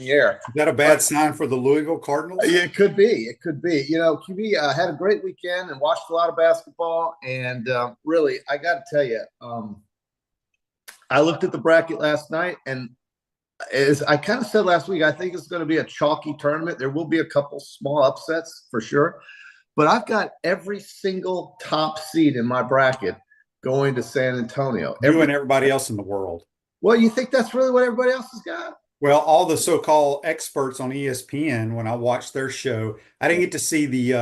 the air. Is that a bad sign for the Louisville Cardinals? Yeah, it could be. It could be. You know, QB had a great weekend and watched a lot of basketball. And really, I got to tell you, I looked at the bracket last night, and as I kind of said last week, I think it's going to be a chalky tournament. There will be a couple small upsets for sure. But I've got every single top seed in my bracket going to San Antonio. You and everybody else in the world. Well, you think that's really what everybody else has got? Well, all the so-called experts on ESPN, when I watched their show, I didn't get to see the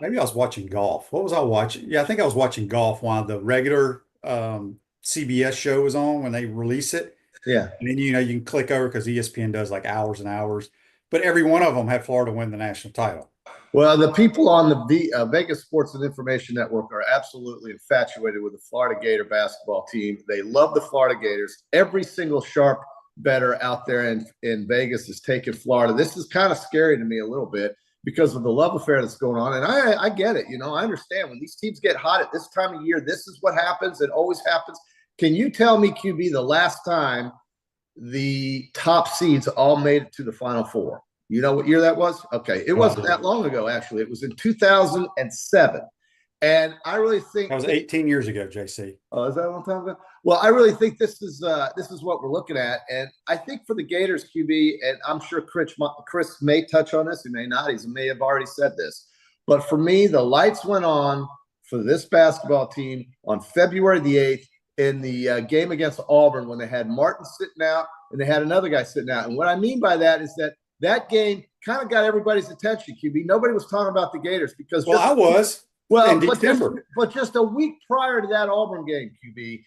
maybe I was watching golf. What was I watching? Yeah, I think I was watching golf while the regular CBS show was on when they release it. Yeah. And then, you can click over because ESPN does like hours and hours. But every one of them had Florida win the national title. Well, the people on the Vegas Sports and Information Network are absolutely infatuated with the Florida Gator basketball team. They love the Florida Gators. Every single sharp bettor out there in Vegas is taking Florida. This is kind of scary to me a little bit because of the love affair that's going on. And I get it. I understand when these teams get hot at this time of year, this is what happens. It always happens. Can you tell me, QB, the last time the top seeds all made it to the Final Four? You know what year that was? Okay. It wasn't that long ago, actually. It was in 2007. And I really think that was 18 years ago, JC. Oh, is that a long time ago? Well, I really think this is what we're looking at. And I think for the Gators, QB, and I'm sure Chris may touch on this. He may not. He may have already said this. But for me, the lights went on for this basketball team on February the 8th in the game against Auburn when they had Martin sitting out and they had another guy sitting out. And what I mean by that is that game kind of got everybody's attention, QB. Nobody was talking about the Gators because I was. Well, in December. But just a week prior to that Auburn game, QB,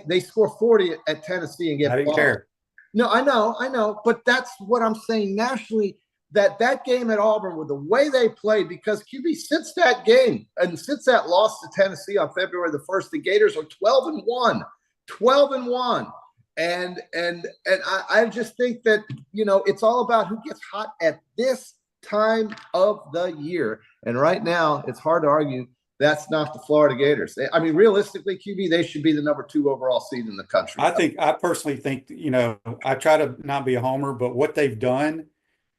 they score 40 at Tennessee and get I didn't care. No, I know. But that's what I'm saying nationally, that game at Auburn with the way they played, because QB, since that game and since that loss to Tennessee on February the 1st, the Gators are 12-1. 12-1. And I just think that, it's all about who gets hot at this time of the year. And right now, it's hard to argue that's not the Florida Gators. I mean, realistically, QB, they should be the number 2 overall seed in the country. I personally think, I try to not be a homer, but what they've done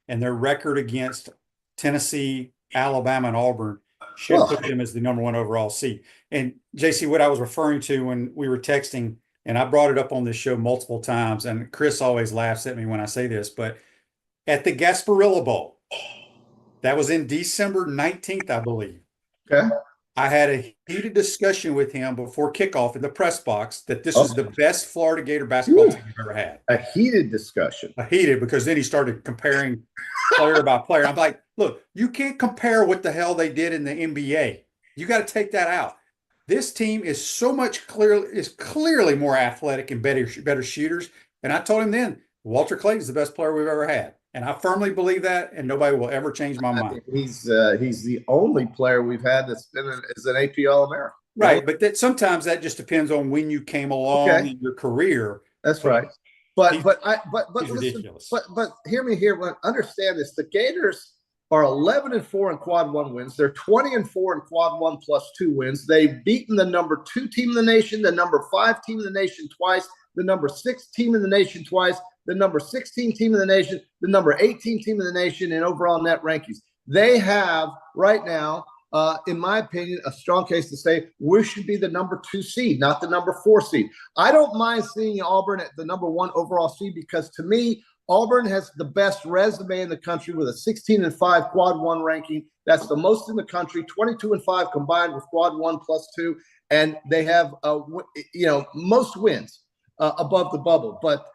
and their record against Tennessee, Alabama, and Auburn should put them as the number 1 overall seed. And JC, what I was referring to when we were texting, and I brought it up on this show multiple times, and Chris always laughs at me when I say this, but at the Gasparilla Bowl, that was in December 19th, I believe. Okay. I had a heated discussion with him before kickoff in the press box that this was the best Florida Gator basketball team we've ever had. A heated discussion. Because then he started comparing player by player. I'm like, look, you can't compare what the hell they did in the NBA. You got to take that out. This team is clearly more athletic and better shooters. And I told him then, Walter Clayton's the best player we've ever had. And I firmly believe that, and nobody will ever change my mind. He's the only player we've had that's been as an AP All-American. Right, but sometimes that just depends on when you came along in your career. That's right. But he's listen, ridiculous. But hear me here. Understand this: the Gators are 11-4 in quad 1 wins. They're 20-4 in quad 1 plus 2 wins. They've beaten the number 2 team in the nation, the number 5 team in the nation twice, the number 6 team in the nation twice, the number 16 team in the nation, the number 18 team in the nation in overall net rankings. They have right now, in my opinion, a strong case to say we should be the number 2 seed, not the number 4 seed. I don't mind seeing Auburn at the number 1 overall seed because to me, Auburn has the best resume in the country with a 16-5 quad 1 ranking. That's the most in the country, 22-5 combined with quad 1 plus 2. And they have, most wins above the bubble, but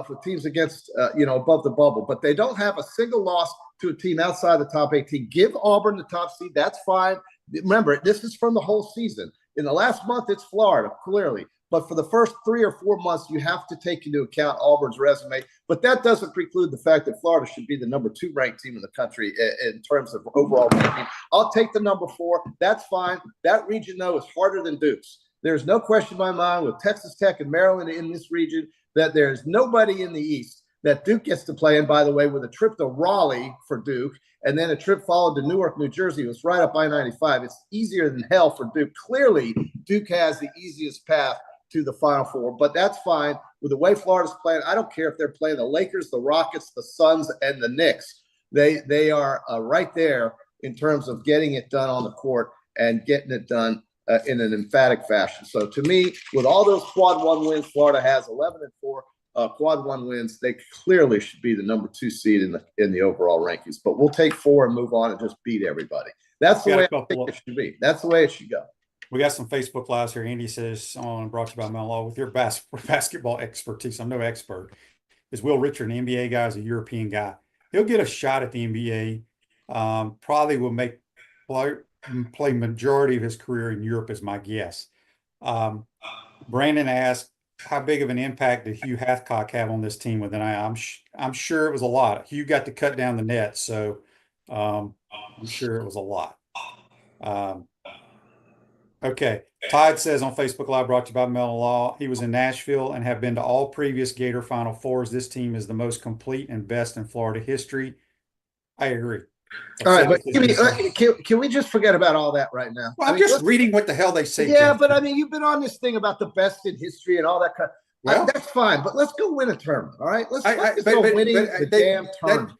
for teams against, above the bubble. But they don't have a single loss to a team outside the top 18. Give Auburn the top seed. That's fine. Remember, this is from the whole season. In the last month, it's Florida, clearly. But for the first 3 or 4 months, you have to take into account Auburn's resume. But that doesn't preclude the fact that Florida should be the number 2 ranked team in the country in terms of overall ranking. I'll take the number 4. That's fine. That region, though, is harder than Duke's. There's no question in my mind with Texas Tech and Maryland in this region that there's nobody in the East that Duke gets to play. And by the way, with a trip to Raleigh for Duke and then a trip followed to Newark, New Jersey, it was right up I-95. It's easier than hell for Duke. Clearly, Duke has the easiest path to the Final Four, but that's fine. with the way Florida's playing, I don't care if they're playing the Lakers, the Rockets, the Suns, and the Knicks. They are right there in terms of getting it done on the court and getting it done in an emphatic fashion. So to me, with all those quad one wins, Florida has 11-4 quad one wins. They clearly should be the number 2 seed in the overall rankings. But we'll take 4 and move on and just beat everybody. That's the way I think it should be. That's the way it should go. We got some Facebook lives here. Andy says, brought to you by Mel Law, with your basketball expertise. I'm no expert. Is Will Richard an NBA guy? Is a European guy? He'll get a shot at the NBA. Probably will play majority of his career in Europe, is my guess. Brandon asked, how big of an impact did Hugh Hathcock have on this team with an eye? I'm sure it was a lot. Hugh got to cut down the net, so I'm sure it was a lot. Okay. Todd says on Facebook Live, brought to you by Mel Law, he was in Nashville and have been to all previous Gator Final Fours. This team is the most complete and best in Florida history. I agree. All right, but can we just forget about all that right now? Well, I'm just reading what the hell they say. Yeah, but I mean, you've been on this thing about the best in history and all that kind of. Well, that's fine, but let's go win a tournament. All right, let's go winning the damn tournament.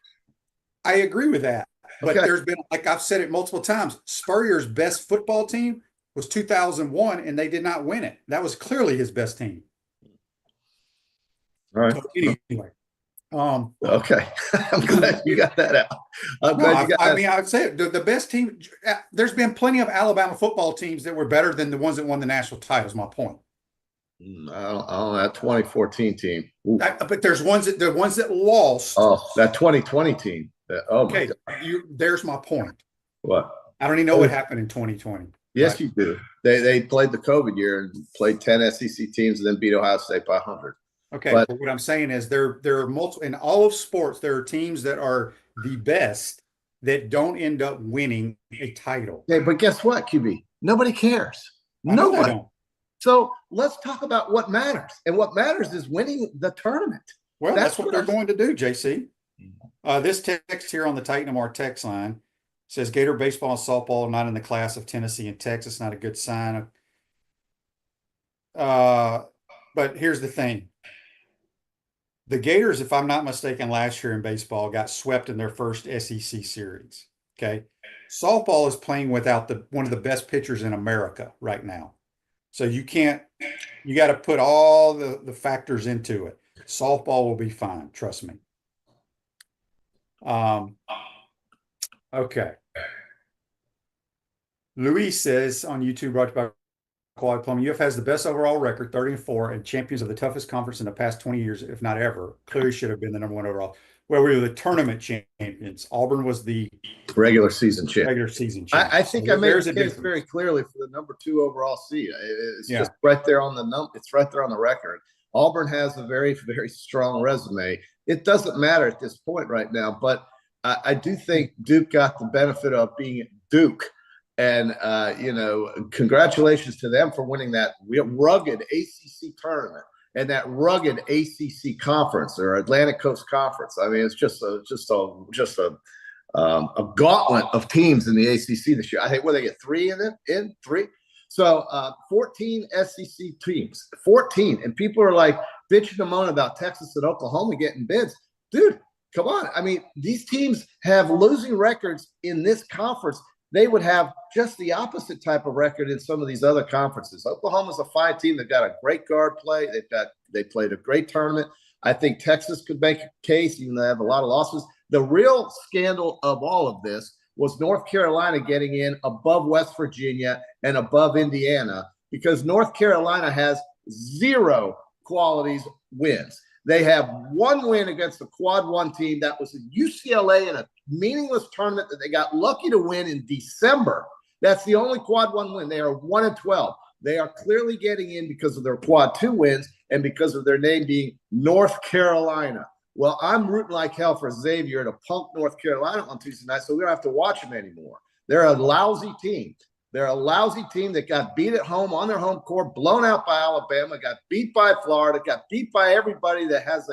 I agree with that, but Okay. there's been, like I've said it multiple times, Spurrier's best football team was 2001, and they did not win it. That was clearly his best team. All right. So anyway. Okay. I'm glad you got that out. I'd say the best team. There's been plenty of Alabama football teams that were better than the ones that won the national title. Is my point. I don't know, that 2014 team. But there's the ones that lost. Oh, that 2020 team. Okay, there's my point. What? I don't even know what happened in 2020. Yes, right? You do. They played the COVID year and played 10 SEC teams and then beat Ohio State by 100. Okay, but what I'm saying is there are multiple in all of sports. There are teams that are the best that don't end up winning a title. Okay, but guess what, QB? Nobody cares. Nobody. Don't. So let's talk about what matters, and what matters is winning the tournament. Well, that's what they're going to do, JC. This text here on the Titan Mar text line says Gator baseball and softball not in the class of Tennessee and Texas. Not a good sign. But here's the thing. The Gators, if I'm not mistaken, last year in baseball got swept in their first SEC series. Okay. Softball is playing without one of the best pitchers in America right now. So you got to put all the factors into it. Softball will be fine. Trust me. Okay. Luis says on YouTube, brought to you by Quality Plumbing, UF has the best overall record, 30-4, and champions of the toughest conference in the past 20 years, if not ever. Clearly should have been the number 1 overall. Well, we were the tournament champions. Auburn was the regular season champ. I think I made the case very clearly for the number 2 overall seed. It's just right there on the It's right there on the record. Auburn has a very, very strong resume. It doesn't matter at this point right now, but I do think Duke got the benefit of being Duke. And, congratulations to them for winning that rugged ACC tournament and that rugged ACC conference or Atlantic Coast Conference. I mean, it's just a gauntlet of teams in the ACC this year. I think, they get 3 in 3. So 14 SEC teams, 14. And people are like bitching and moaning about Texas and Oklahoma getting bids. Dude, come on. I mean, these teams have losing records in this conference. They would have just the opposite type of record in some of these other conferences. Oklahoma's a fine team. They've got a great guard play. They played a great tournament. I think Texas could make a case, even though they have a lot of losses. The real scandal of all of this was North Carolina getting in above West Virginia and above Indiana, because North Carolina has 0 qualities wins. They have 1 win against the quad 1 team. That was in UCLA in a meaningless tournament that they got lucky to win in December. That's the only quad 1 win. They are 1-12. They are clearly getting in because of their quad 2 wins and because of their name being North Carolina. Well, I'm rooting like hell for Xavier to punk North Carolina on Tuesday night, so we don't have to watch them anymore. They're a lousy team. They're a lousy team that got beat at home on their home court, blown out by Alabama, got beat by Florida, got beat by everybody that has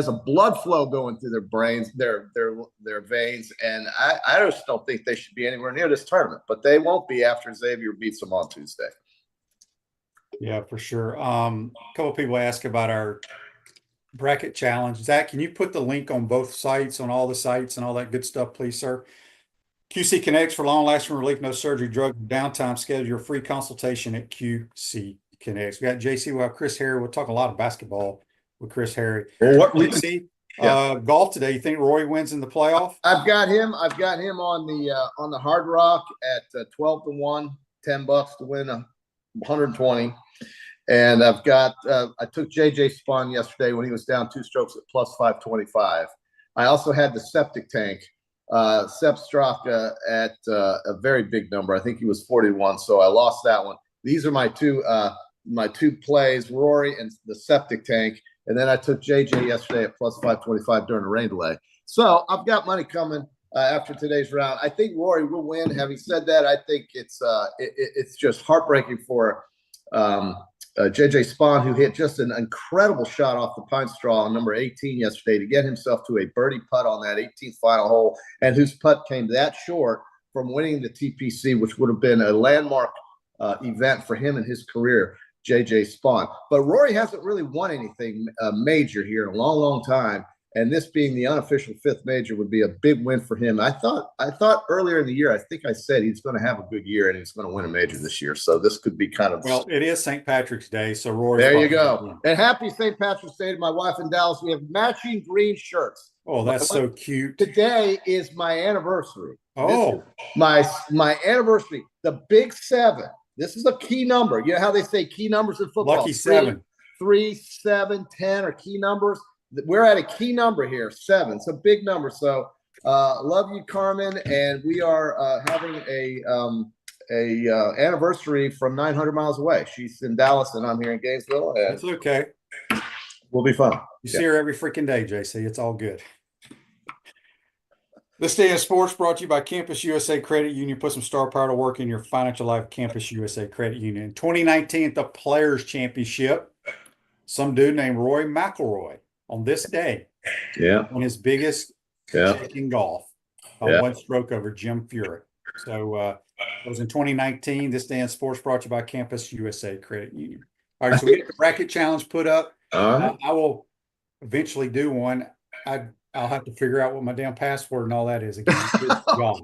a blood flow going through their brains, their veins. And I just don't think they should be anywhere near this tournament, but they won't be after Xavier beats them on Tuesday. Yeah, for sure. A couple people ask about our bracket challenge. Zach, can you put the link on both sites, on all the sites and all that good stuff, please, sir? QC Connects for long-lasting relief, no surgery, drug downtime. Schedule your free consultation at QC Connects. We got JC. We'll have Chris Harry. We'll talk a lot of basketball with Chris Harry. Well, what JC, golf today. You think Roy wins in the playoff? I've got him on the Hard Rock at 12-1, $10 to win 120. And I've got I took JJ Spawn yesterday when he was down 2 strokes at plus 525. I also had the septic tank, Sepp Straka at a very big number. I think he was 41, so I lost that one. These are my two plays, Rory and the septic tank. And then I took JJ yesterday at plus 525 during the rain delay. So I've got money coming after today's round. I think Rory will win. Having said that, I think it's just heartbreaking for JJ Spawn, who hit just an incredible shot off the pine straw on number 18 yesterday to get himself to a birdie putt on that 18th final hole, and whose putt came that short from winning the TPC, which would have been a landmark event for him in his career, JJ Spawn. But Rory hasn't really won anything major here in a long, long time. And this being the unofficial 5th major would be a big win for him. I thought earlier in the year, I think I said he's going to have a good year and he's going to win a major this year. So this could be kind of. Well, it is St. Patrick's Day. So Rory. There you go. And happy St. Patrick's Day to my wife in Dallas. We have matching green shirts. Oh, that's so cute. Today is my anniversary. Oh, my anniversary. The big 7. This is a key number. You know how they say key numbers in football? Lucky 7. 3, 7, 10 are key numbers. We're at a key number here, 7. It's a big number. So love you, Carmen. And we are having a anniversary from 900 miles away. She's in Dallas and I'm here in Gainesville. And that's okay. We'll be fun. You see her every freaking day, JC. It's all good. This day in sports brought to you by Campus USA Credit Union. Put some star power to work in your financial life. Campus USA Credit Union. In 2019 at the Players Championship, some dude named Roy McIlroy on this day, on his biggest check in golf, on 1 stroke over Jim Furyk. So it was in 2019. This day in sports brought to you by Campus USA Credit Union. All right, so we get the bracket challenge put up. I will eventually do one. I'll have to figure out what my damn password and all that is again. God.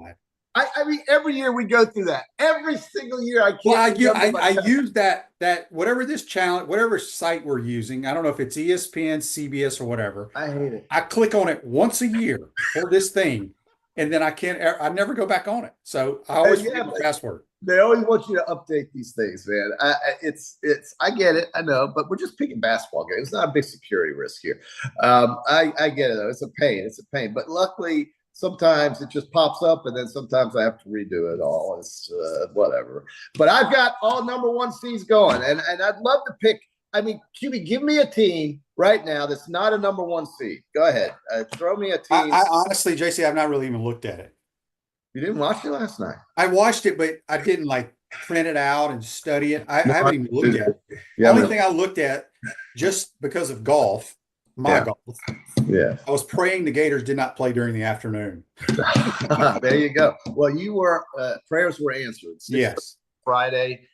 I mean, every year we go through that. Every single year I can't. Well, I use that whatever this challenge, whatever site we're using. I don't know if it's ESPN, CBS, or whatever. I hate it. I click on it once a year for this thing, and then I never go back on it. So I always forget the password. They always want you to update these things, man. I get it, I know, but we're just picking basketball games. It's not a big security risk here. I get it though. It's a pain. But luckily, sometimes it just pops up, and then sometimes I have to redo it all. It's whatever. But I've got all number 1 seeds going, and I'd love to pick. I mean, QB, give me a team right now that's not a number 1 seed. Go ahead, throw me a team. I honestly, JC, I've not really even looked at it. You didn't watch it last night? I watched it, but I didn't like print it out and study it. I haven't even looked at it. The only thing I looked at, just because of golf, golf. Yeah. I was praying the Gators did not play during the afternoon. There you go. Well, you were prayers were answered. Yes. Friday.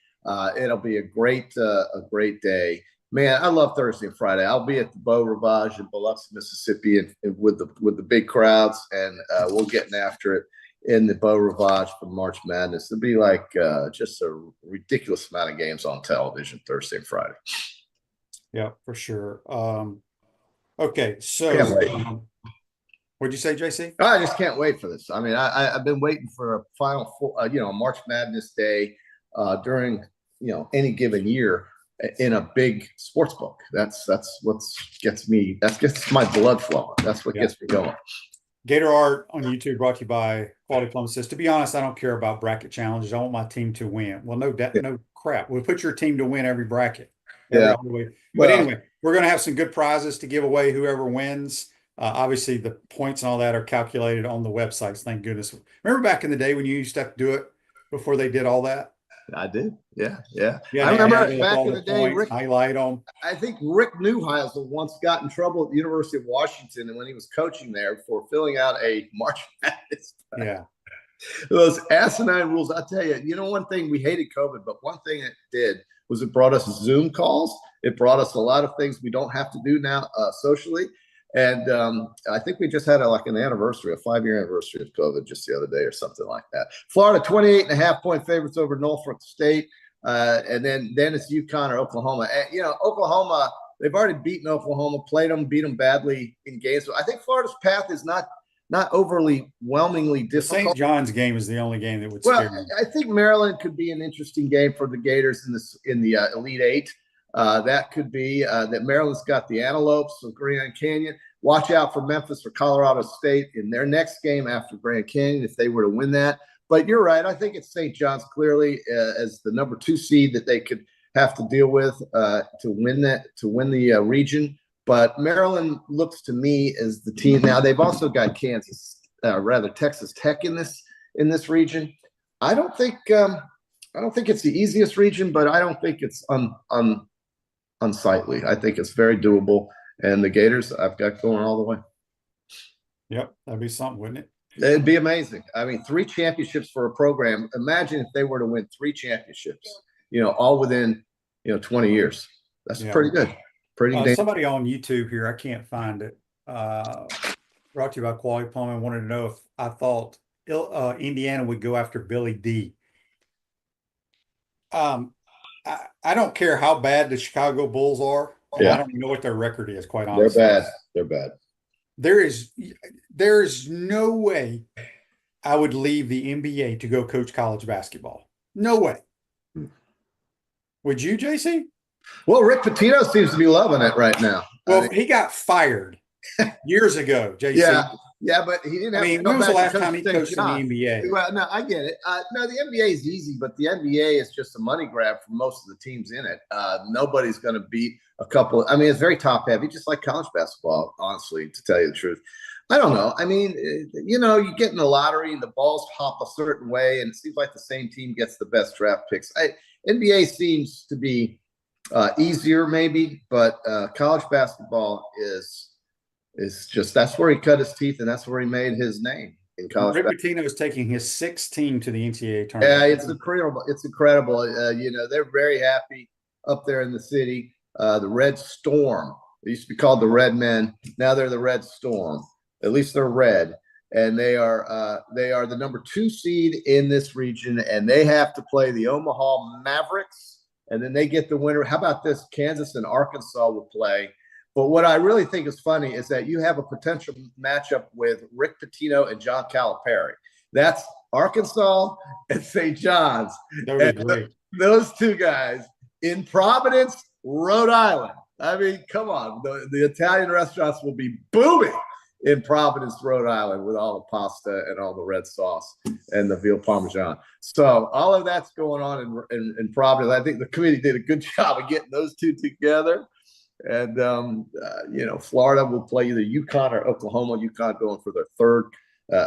It'll be a great day. Man, I love Thursday and Friday. I'll be at the Beau Rivage in Biloxi, Mississippi, and with the big crowds, and we'll get after it in the Beau Rivage for March Madness. It'll be like just a ridiculous amount of games on television Thursday and Friday. Yeah, for sure. Okay, so what'd you say, JC? I just can't wait for this. I mean, I've been waiting for a final, March Madness day during any given year in a big sports book. That's what gets me. That gets my blood flowing. That's what gets me going. Gator Art on YouTube brought to you by Quality Plum says, to be honest, I don't care about bracket challenges. I want my team to win. Well, no crap. We'll put your team to win every bracket. But anyway, we're going to have some good prizes to give away whoever wins. Obviously, the points and all that are calculated on the websites. Thank goodness. Remember back in the day when you used to have to do it before they did all that? I did. Yeah. I remember back in the day, Rick, highlight them. I think Rick Neuheisel once got in trouble at the University of Washington, and when he was coaching there, for filling out a March Madness. Yeah. Those asinine rules. I tell you, one thing we hated COVID, but one thing it did was it brought us Zoom calls. It brought us a lot of things we don't have to do now socially. And I think we just had an anniversary, a 5-year anniversary of COVID just the other day or something like that. Florida, 28.5-point favorites over Norfolk State. And then it's UConn or Oklahoma. And, Oklahoma, they've already beaten Oklahoma, played them, beat them badly in games. So I think Florida's path is not overly whelmingly difficult. St. John's game is the only game that would scare me. I think Maryland could be an interesting game for the Gators in the Elite Eight. That could be that Maryland's got the Antelopes of Grand Canyon. Watch out for Memphis or Colorado State in their next game after Grand Canyon if they were to win that. But you're right. I think it's St. John's clearly as the number 2 seed that they could have to deal with to win the region. But Maryland looks to me as the team. Now they've also got Texas Tech in this region. I don't think it's the easiest region, but I don't think it's unsightly. I think it's very doable. And the Gators, I've got going all the way. Yep, that'd be something, wouldn't it? It'd be amazing. I mean, 3 championships for a program. Imagine if they were to win 3 championships, all within, 20 years. That's pretty good. Somebody on YouTube here, I can't find it. Brought to you by Quality Plumbing. Wanted to know if I thought Indiana would go after Billy D. I don't care how bad the Chicago Bulls are. I don't know what their record is, quite honestly. They're bad. There's no way I would leave the NBA to go coach college basketball. No way. Would you, JC? Well, Rick Pitino seems to be loving it right now. Well, he got fired years ago, JC. Yeah, but he didn't have when was the last time he coached in the NBA? Well, no, I get it. No, the NBA is easy, but the NBA is just a money grab for most of the teams in it. Nobody's going to beat a couple. I mean, it's very top heavy, just like college basketball, honestly, to tell you the truth. I don't know. I mean, you get in the lottery and the balls hop a certain way, and it seems like the same team gets the best draft picks. NBA seems to be easier maybe, but college basketball is just, that's where he cut his teeth and that's where he made his name in college. Rick Pitino is taking his 6th team to the NCAA tournament. Yeah, it's incredible. It's incredible. They're very happy up there in the city. The Red Storm. They used to be called the Red Men. Now they're the Red Storm. At least they're red. And they are the number 2 seed in this region, and they have to play the Omaha Mavericks, and then they get the winner. How about this? Kansas and Arkansas will play. But what I really think is funny is that you have a potential matchup with Rick Pitino and John Calipari. That's Arkansas and St. John's. That would be great. Those 2 guys in Providence, Rhode Island. I mean, come on. The Italian restaurants will be booming in Providence, Rhode Island, with all the pasta and all the red sauce and the veal parmesan. So all of that's going on in Providence. I think the committee did a good job of getting those 2 together. And, Florida will play either UConn or Oklahoma. UConn going for their 3rd.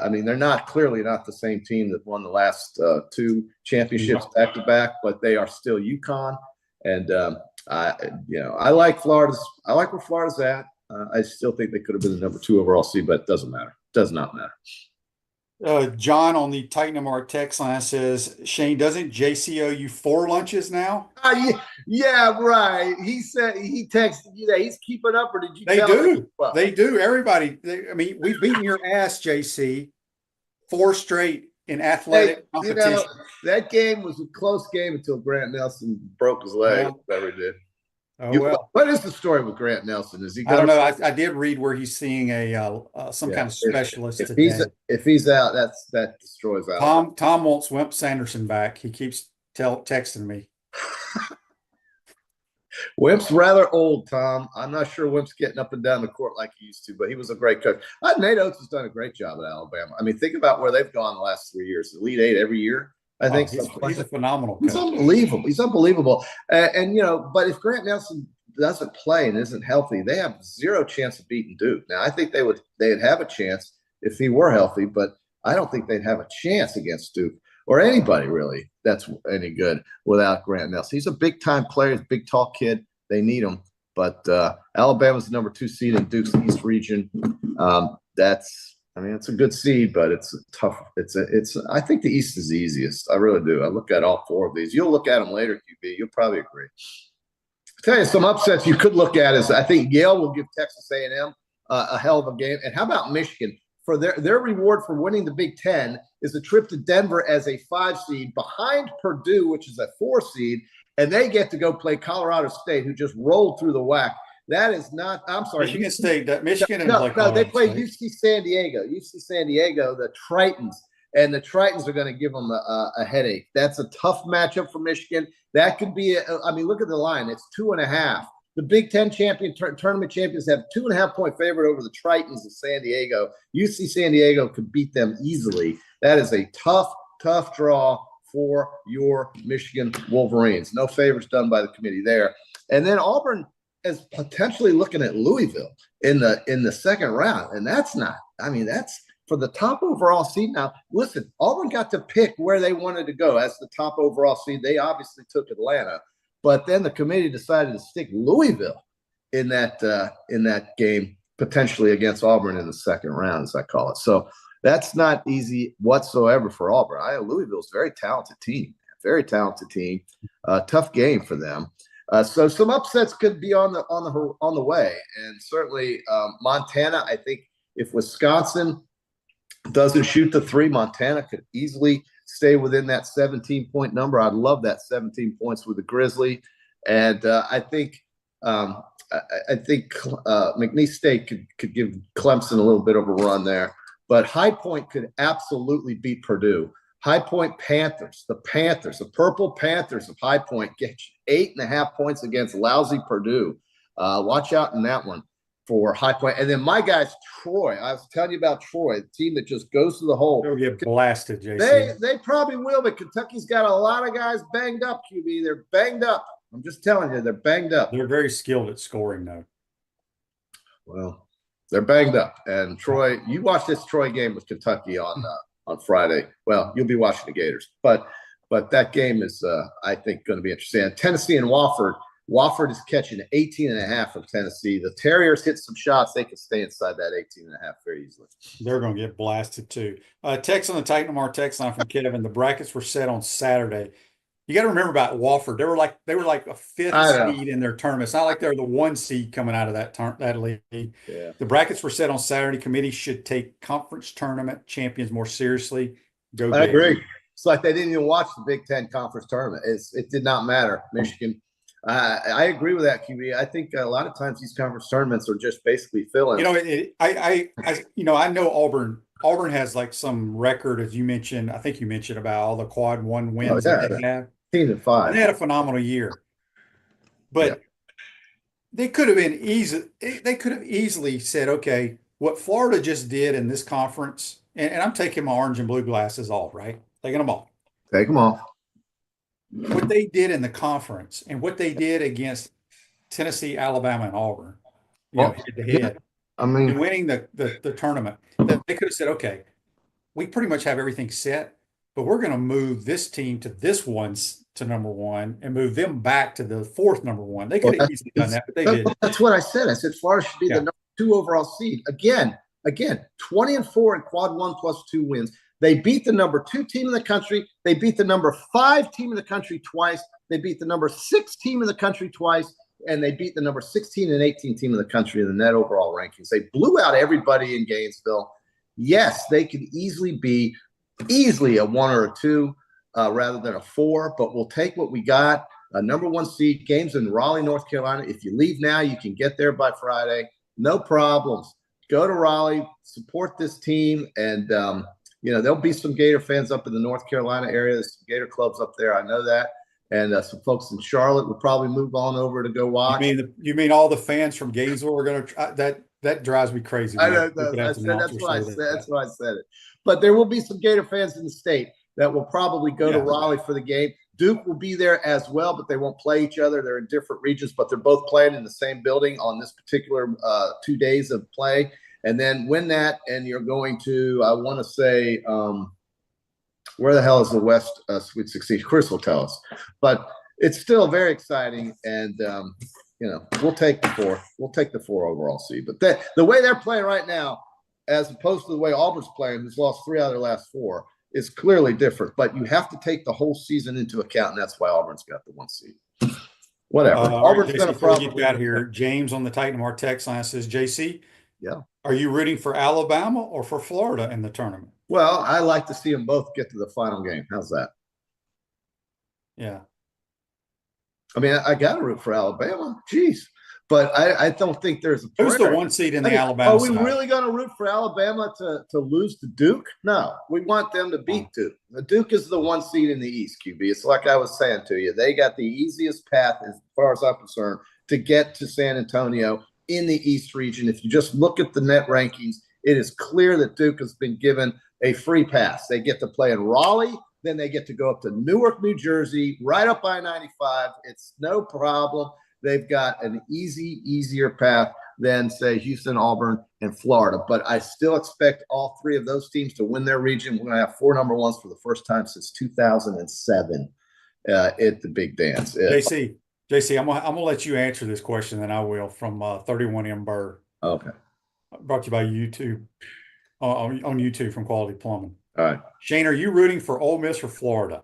I mean, they're clearly not the same team that won the last 2 championships back to back, but they are still UConn. And I like Florida's. I like where Florida's at. I still think they could have been the number 2 overall seed, but it doesn't matter. Does not matter. John on the Titan Mark text line says, Shane, doesn't JC owe you 4 lunches now? Yeah, right. He said he texted you that he's keeping up, or did you? They do. Well, they do. Everybody. We've beaten your ass, JC, 4 straight in athletic competition. That game was a close game until Grant Nelson broke his leg. Whatever he did. What is the story with Grant Nelson? Is he? I don't know. I did read where he's seeing some kind of specialist today. If he's out, that destroys out. Tom wants Wimp Sanderson back. He keeps texting me. Wimp's rather old, Tom. I'm not sure Wimp's getting up and down the court like he used to, but he was a great coach. Nate Oates has done a great job at Alabama. I mean, think about where they've gone the last 3 years. Elite 8 every year. I think he's a phenomenal coach. He's unbelievable. He's unbelievable. But if Grant Nelson doesn't play and isn't healthy, they have 0 chance of beating Duke. Now, I think they'd have a chance if he were healthy, but I don't think they'd have a chance against Duke or anybody really that's any good without Grant Nelson. He's a big-time player. He's a big, tall kid. They need him. But Alabama's the number 2 seed in Duke's East region. I mean, it's a good seed, but it's tough. I think the East is the easiest. I really do. I look at all four of these. You'll look at them later, QB. You'll probably agree. I'll tell you some upsets you could look at is I think Yale will give Texas A&M a hell of a game. And how about Michigan? For their reward for winning the Big Ten is a trip to Denver as a 5 seed behind Purdue, which is a 4 seed, and they get to go play Colorado State, who just rolled through the WAC. That is not. I'm sorry, Michigan State. Michigan. No, they play State. UC San Diego. UC San Diego, the Tritons, and the Tritons are going to give them a headache. That's a tough matchup for Michigan. That could be. I mean, look at the line. It's 2.5. The Big Ten tournament champions have 2.5-point favorite over the Tritons of San Diego. UC San Diego could beat them easily. That is a tough draw for your Michigan Wolverines. No favors done by the committee there. And then Auburn is potentially looking at Louisville in the second round, and that's for the top overall seed. Now, listen, Auburn got to pick where they wanted to go as the top overall seed. They obviously took Atlanta, but then the committee decided to stick Louisville in that game, potentially against Auburn in the second round, as I call it. So that's not easy whatsoever for Auburn. Louisville's a very talented team. Tough game for them. So some upsets could be on the way, and certainly Montana. I think if Wisconsin doesn't shoot the 3, Montana could easily stay within that 17-point number. I'd love that 17 points with the Grizzly, and I think McNeese State could give Clemson a little bit of a run there, but High Point could absolutely beat Purdue. High Point Panthers, the Purple Panthers of High Point get 8.5 points against lousy Purdue. Watch out in that one for High Point. And then my guys, Troy. I was telling you about Troy, the team that just goes to the hole. They'll get blasted, JC. They probably will, but Kentucky's got a lot of guys banged up, QB. They're banged up. I'm just telling you, they're banged up. They're very skilled at scoring, though. Well, they're banged up. And Troy, you watch this Troy game with Kentucky on Friday. Well, you'll be watching the Gators, but that game is, I think, going to be interesting. And Tennessee and Wofford. Wofford is catching 18.5 from Tennessee. The Terriers hit some shots. They can stay inside that 18.5 very easily. They're going to get blasted too. Text on the Titan Mar text line from Kevin. The brackets were set on Saturday. You got to remember about Wofford. They were like a 5th seed in their tournament. It's not like they're the 1 seed coming out of that league. Yeah. The brackets were set on Saturday. Committee should take conference tournament champions more seriously. I agree. It's like they didn't even watch the Big Ten conference tournament. It did not matter. Michigan. I agree with that, QB. I think a lot of times these conference tournaments are just basically filling. I know Auburn. Auburn has like some record, as you mentioned. I think you mentioned about all the quad 1 wins that they have. 10-5. They had a phenomenal year, but they could have been easy. They could have easily said, "Okay, what Florida just did in this conference," and I'm taking my orange and blue glasses off, right? Taking them off. Take them off. What they did in the conference and what they did against Tennessee, Alabama, and Auburn, head to head. I mean, winning the tournament, they could have said, "Okay, we pretty much have everything set, but we're going to move this team to this one's to number 1 and move them back to the 4th number 1." They could have easily done that, but they didn't. That's what I said. I said Florida should be the number 2 overall seed. Again, 20-4 in quad 1 plus 2 wins. They beat the number 2 team in the country. They beat the number 5 team in the country twice. They beat the number 6 team in the country twice. And they beat the number 16 and 18 team in the country in the net overall rankings. They blew out everybody in Gainesville. Yes, they could easily be a 1 or a 2 rather than a 4, but we'll take what we got. A number 1 seed, games in Raleigh, North Carolina. If you leave now, you can get there by Friday. No problems. Go to Raleigh, support this team, and there'll be some Gator fans up in the North Carolina area. There's some Gator clubs up there. I know that. And some folks in Charlotte would probably move on over to go watch. You mean all the fans from Gainesville are going to that drives me crazy. I know. That's why I said it. But there will be some Gator fans in the state that will probably go to Raleigh for the game. Duke will be there as well, but they won't play each other. They're in different regions, but they're both playing in the same building on this particular 2 days of play. And then win that, and you're going to, I want to say, where the hell is the West Sweet 16? Chris will tell us. But it's still very exciting, and, we'll take the 4. We'll take the 4 overall seed. But the way they're playing right now, as opposed to the way Auburn's playing, who's lost 3 out of their last 4, is clearly different. But you have to take the whole season into account, and that's why Auburn's got the 1 seed. Whatever. Auburn's going to probably get out here. James on the Titan Mar text line says, JC, yeah, are you rooting for Alabama or for Florida in the tournament? Well, I like to see them both get to the final game. How's that? Yeah. I mean, I got to root for Alabama. Jeez. But I don't think there's a Who's the 1 seed in the Alabama Are we side? really going to root for Alabama to lose to Duke? No, we want them to beat Duke. The Duke is the 1 seed in the East, QB. It's like I was saying to you. They got the easiest path, as far as I'm concerned, to get to San Antonio in the East region. If you just look at the net rankings, it is clear that Duke has been given a free pass. They get to play in Raleigh. Then they get to go up to Newark, New Jersey, right up I-95. It's no problem. They've got an easier path than, say, Houston, Auburn, and Florida. But I still expect all 3 of those teams to win their region. We're going to have 4 number 1s for the first time since 2007 at the Big Dance. JC, I'm gonna let you answer this question, then I will, from 31M Burr. Okay. Brought to you by YouTube, on YouTube from Quality Plumbing. All right. Shane, are you rooting for Ole Miss or Florida?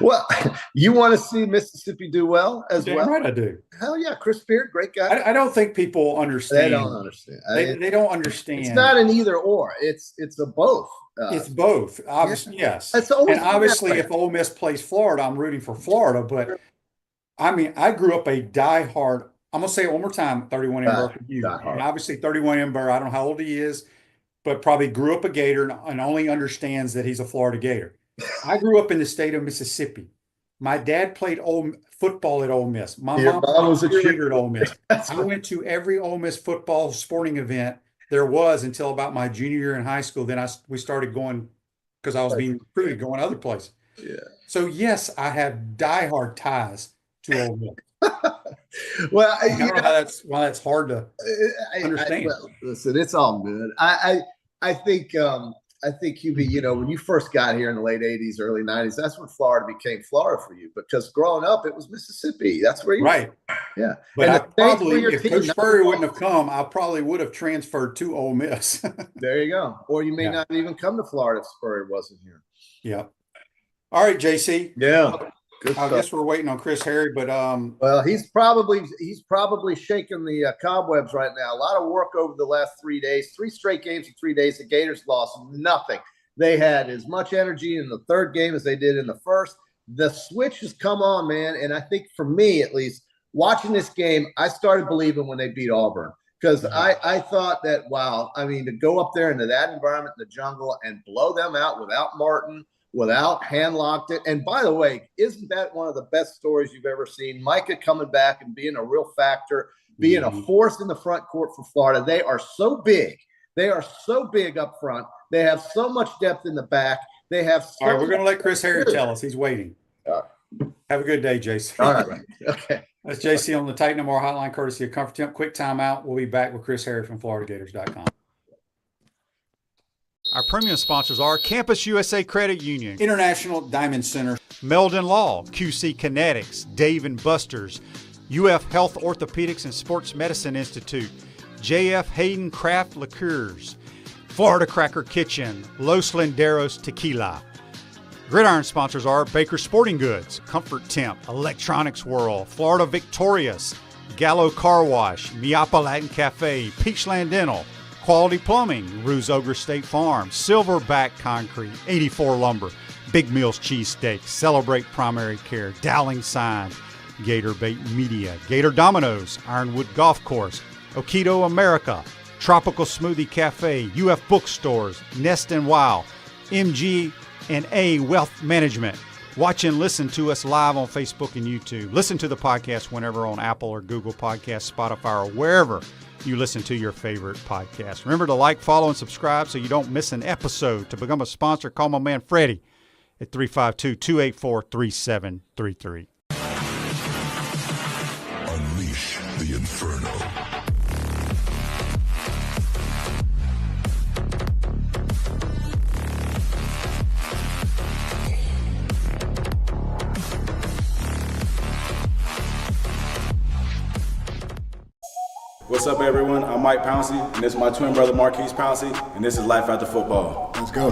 Well, you want to see Mississippi do well as well? Right, I do. Hell yeah, Chris Beard, great guy. I don't think people understand. They don't understand. They don't understand. It's not an either or. It's a both. It's both. Obviously, yes. It's always and obviously, if Ole Miss plays Florida, I'm rooting for Florida. But I mean, I grew up a diehard. I'm gonna say it one more time. 31 Ember for you. And obviously, 31 Ember. I don't know how old he is, but probably grew up a Gator and only understands that he's a Florida Gator. I grew up in the state of Mississippi. My dad played football at Ole Miss. My mom was a cheerleader at Ole Miss. I went to every Ole Miss football sporting event there was until about my junior year in high school. Then we started going, because I was being recruited, going other places. Yeah. So yes, I have diehard ties to Ole Miss. Well, I don't know why that's hard to understand. Well, listen, it's all good. I think QB, when you first got here in the late 80s, early 90s, that's when Florida became Florida for you, because growing up, it was Mississippi. That's where you right. Yeah. But I probably, if Coach Spurrier wouldn't have come, I probably would have transferred to Ole Miss. There you go. Or you may not even come to Florida if Spurrier wasn't here. Yeah. All right, JC. Yeah. I guess we're waiting on Chris Harry, but well, he's probably shaking the cobwebs right now. A lot of work over the last 3 days, 3 straight games in 3 days. The Gators lost nothing. They had as much energy in the third game as they did in the first. The switch has come on, man, and I think for me at least, watching this game, I started believing when they beat Auburn, because I thought that, wow, I mean, to go up there into that environment in the jungle and blow them out without Martin, without hand-locked it. And by the way, isn't that one of the best stories you've ever seen? Micah coming back and being a real factor, being a force in the front court for Florida. They are so big. They are so big up front. They have so much depth in the back. They have so all right, we're going to let Chris Harry tell us. He's waiting. Have a good day, JC. All right. Okay. That's JC on the Titan No More hotline, courtesy of Comfort Temp. Quick timeout. We'll be back with Chris Harry from FloridaGators.com. Our premium sponsors are Campus USA Credit Union, International Diamond Center, Meldon Law, QC Kinetics, Dave & Buster's, UF Health Orthopedics and Sports Medicine Institute, JF Hayden Craft Liqueurs, Florida Cracker Kitchen, Los Linderos Tequila. Gridiron sponsors are Baker Sporting Goods, Comfort Temp, Electronics World, Florida Victorious, Gallo Car Wash, Miapa Latin Cafe, Peachland Dental, Quality Plumbing, Ruse Ogre State Farm, Silverback Concrete, 84 Lumber, Big Mills Cheesesteak, Celebrate Primary Care, Dowling Signs, Gator Bait Media, Gator Dominoes, Ironwood Golf Course, Okido America, Tropical Smoothie Cafe, UF Bookstores, Nest and Wow, MG and A Wealth Management. Watch and listen to us live on Facebook and YouTube. Listen to the podcast whenever on Apple or Google Podcasts, Spotify, or wherever you listen to your favorite podcast. Remember to like, follow, and subscribe so you don't miss an episode. To become a sponsor, call my man Freddie at 352-284-3733. Unleash the Inferno. What's up, everyone? I'm Mike Pouncey, and this is my twin brother Marquise Pouncey, and this is Life After Football. Let's go.